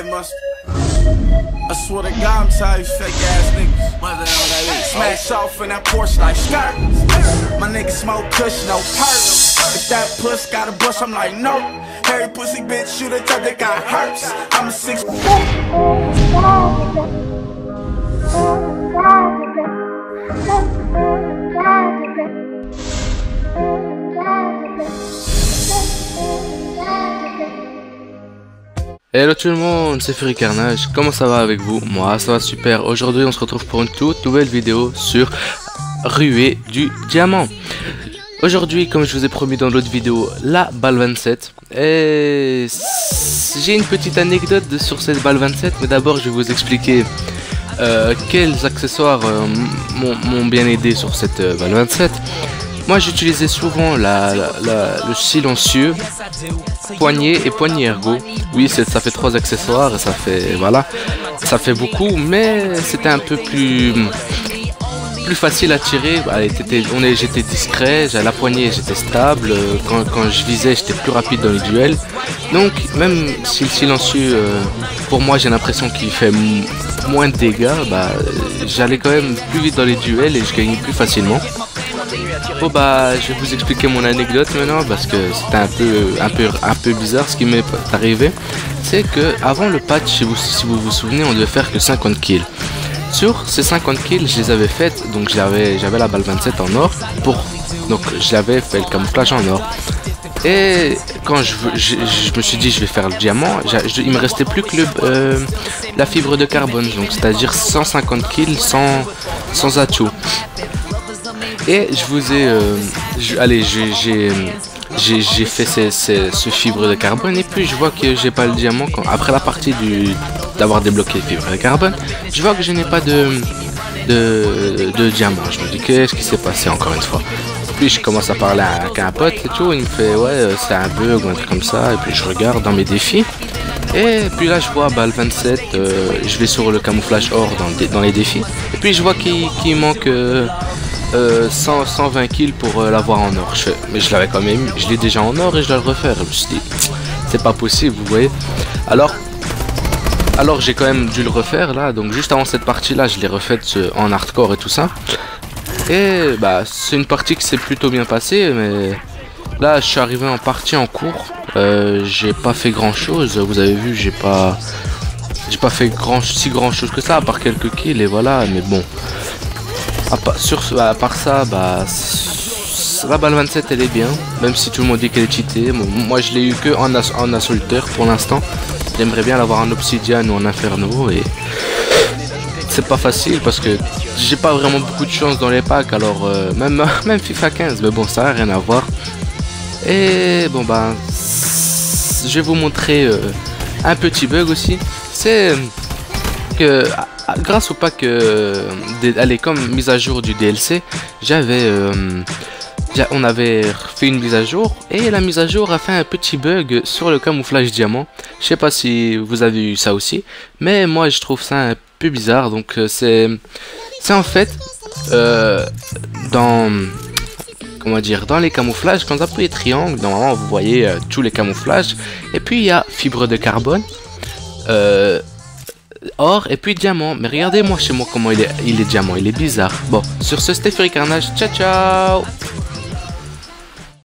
white mustard. I swear to God, I'm tired of fake ass niggas. Smash off in that Porsche like skirt. My niggas smoke kush, no perks. If that puss got a bush, I'm like, no. Harry pussy bitch, you the type that got hurts. I'm a 6. Hello tout le monde, c'est Fury Carnage, comment ça va avec vous? Moi ça va super, aujourd'hui on se retrouve pour une toute nouvelle vidéo sur Ruée du Diamant. Aujourd'hui, comme je vous ai promis dans l'autre vidéo, la balle 27. Et j'ai une petite anecdote sur cette balle 27, mais d'abord je vais vous expliquer quels accessoires m'ont bien aidé sur cette balle 27. Moi j'utilisais souvent le silencieux, poignet et poignet ergo. Oui, ça fait 3 accessoires et ça fait, voilà, ça fait beaucoup, mais c'était un peu plus facile à tirer. J'étais discret, la poignée j'étais stable, quand je visais j'étais plus rapide dans les duels. Donc même si le silencieux, pour moi j'ai l'impression qu'il fait moins de dégâts, j'allais quand même plus vite dans les duels et je gagnais plus facilement. Bon je vais vous expliquer mon anecdote maintenant parce que c'était un peu bizarre ce qui m'est arrivé. C'est que avant le patch, si vous vous souvenez, on devait faire que 50 kills. Sur ces 50 kills, je les avais faites, donc j'avais la balle 27 en or, donc j'avais fait le camouflage en or. Et quand je me suis dit je vais faire le diamant, il me restait plus que la fibre de carbone, donc c'est-à-dire 150 kills sans atout. Et je vous ai, j'ai fait ce fibre de carbone et puis je vois que j'ai pas le diamant après la partie d'avoir débloqué le fibre de carbone. Je vois que je n'ai pas de diamant. Je me dis qu'est-ce qui s'est passé encore une fois. Puis je commence à parler avec un pote et tout, il me fait ouais c'est un bug ou un truc comme ça. Et puis je regarde dans mes défis et puis là je vois balle 27, je vais sur le camouflage or dans les défis et puis je vois qu'il manque 120 kills pour l'avoir en or. Mais je l'avais quand même, je l'ai déjà en or et je dois le refaire. Je me suis dit c'est pas possible, vous voyez. Alors j'ai quand même dû le refaire là, donc juste avant cette partie là je l'ai refaite en hardcore et tout ça. Et c'est une partie qui s'est plutôt bien passée, mais là je suis arrivé en partie en cours, j'ai pas fait grand chose, vous avez vu, j'ai pas fait si grand chose que ça à part quelques kills et voilà. Mais bon, à part ça, la balle 27 elle est bien, même si tout le monde dit qu'elle est cheatée. Bon, moi je l'ai eu que en assaulteur pour l'instant. J'aimerais bien l'avoir en obsidian ou en inferno et c'est pas facile parce que j'ai pas vraiment beaucoup de chance dans les packs. Alors même FIFA 15, mais bon ça n'a rien à voir. Et bon je vais vous montrer un petit bug aussi. C'est que grâce au pack comme mise à jour du DLC, on avait fait une mise à jour et la mise à jour a fait un petit bug sur le camouflage diamant. Je sais pas si vous avez eu ça aussi, mais moi je trouve ça un peu bizarre. Donc c'est en fait dans les camouflages, quand vous appuyez triangle, normalement vous voyez tous les camouflages et puis il y a fibre de carbone, or et puis diamant. Mais regardez moi chez moi comment il est diamant, il est bizarre. Bon, sur ce c'était Fury Carnage, ciao ciao.